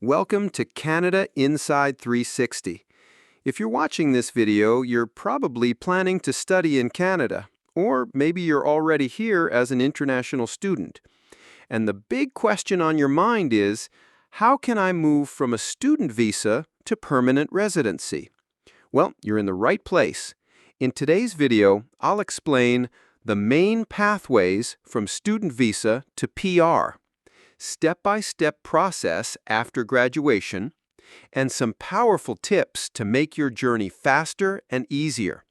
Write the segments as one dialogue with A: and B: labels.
A: Welcome to Canada Inside 360. If you're watching this video, you're probably planning to study in Canada, or maybe you're already here as an international student. And the big question on your mind is, how can I move from a student visa to permanent residency? Well, you're in the right place. In today's video, I'll explain the main pathways from student visa to PR, step-by-step process after graduation, and some powerful tips to make your journey faster and easier.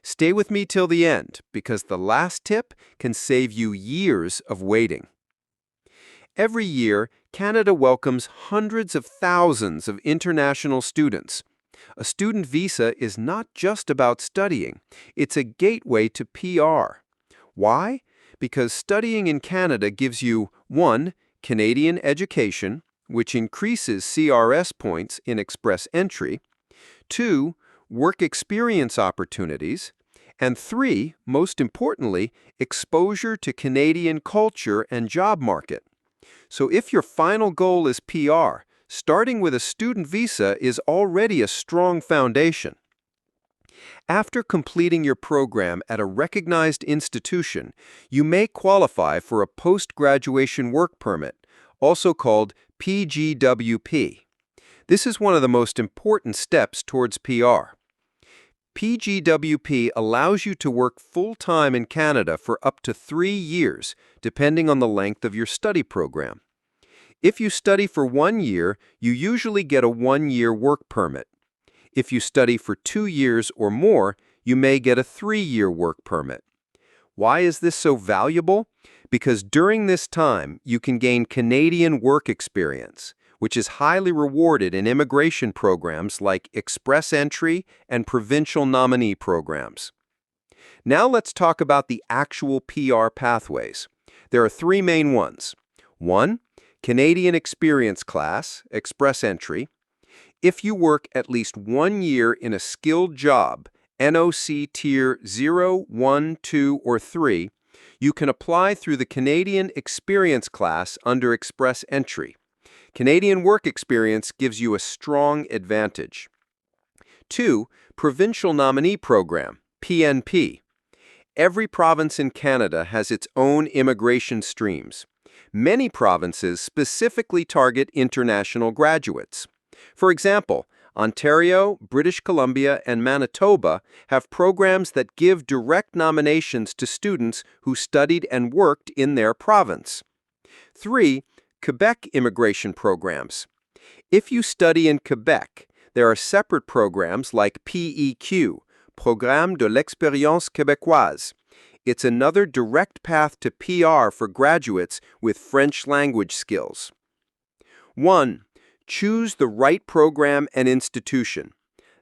A: Stay with me till the end, because the last tip can save you years of waiting. Every year, Canada welcomes hundreds of thousands of international students. A student visa is not just about studying, it's a gateway to PR. Why? Because studying in Canada gives you 1. Canadian education, which increases CRS points in express entry, 2. Work experience opportunities, and 3. Most importantly, exposure to Canadian culture and job market. So if your final goal is PR, starting with a student visa is already a strong foundation. After completing your program at a recognized institution, you may qualify for a post-graduation work permit, also called PGWP. This is one of the most important steps towards PR. PGWP allows you to work full-time in Canada for up to 3 years, depending on the length of your study program. If you study for 1 year, you usually get a 1-year work permit. If you study for 2 years or more, you may get a 3-year work permit. Why is this so valuable? Because during this time, you can gain Canadian work experience, which is highly rewarded in immigration programs like Express Entry and Provincial Nominee programs. Now let's talk about the actual PR pathways. There are 3 main ones. 1. Canadian Experience Class, Express Entry. If you work at least 1 year in a skilled job, NOC Tier 0, 1, 2, or 3, you can apply through the Canadian Experience Class under Express Entry. Canadian work experience gives you a strong advantage. 2. Provincial Nominee Program, PNP. Every province in Canada has its own immigration streams. Many provinces specifically target international graduates. For example, Ontario, British Columbia, and Manitoba have programs that give direct nominations to students who studied and worked in their province. 3. Quebec immigration programs. If you study in Quebec, there are separate programs like PEQ, Programme de l'Expérience Québécoise. It's another direct path to PR for graduates with French language skills. 1. Choose the right program and institution.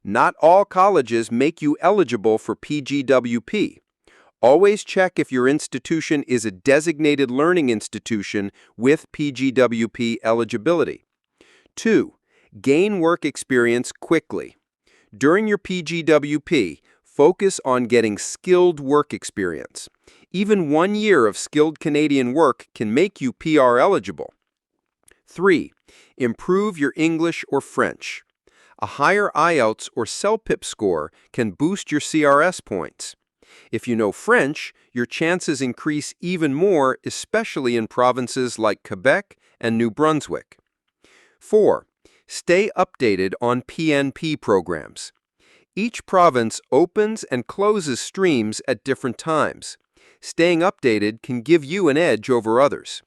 A: Not all colleges make you eligible for PGWP. Always check if your institution is a designated learning institution with PGWP eligibility. 2. Gain work experience quickly. During your PGWP, focus on getting skilled work experience. Even 1 year of skilled Canadian work can make you PR eligible. 3. Improve your English or French. A higher IELTS or CELPIP score can boost your CRS points. If you know French, your chances increase even more, especially in provinces like Quebec and New Brunswick. 4. Stay updated on PNP programs. Each province opens and closes streams at different times. Staying updated can give you an edge over others.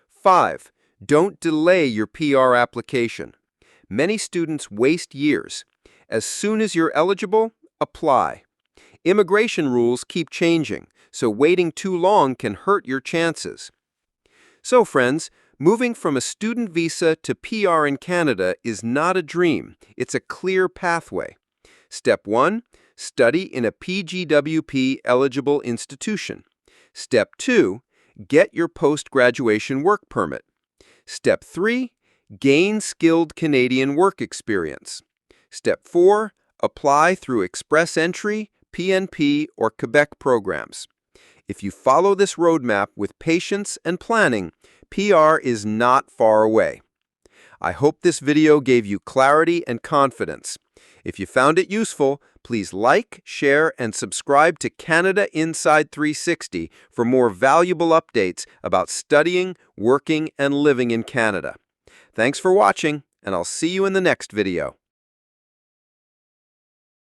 A: 5. Don't delay your PR application. Many students waste years. As soon as you're eligible, apply. Immigration rules keep changing, so waiting too long can hurt your chances. So, friends, moving from a student visa to PR in Canada is not a dream. It's a clear pathway. Step 1. Study in a PGWP eligible institution. Step 2. Get your post-graduation work permit. Step 3. Gain skilled Canadian work experience. Step 4. Apply through Express Entry, PNP, or Quebec programs. If you follow this roadmap with patience and planning, PR is not far away. I hope this video gave you clarity and confidence. If you found it useful, please like, share, and subscribe to Canada Inside 360 for more valuable updates about studying, working, and living in Canada. Thanks for watching, and I'll see you in the next video.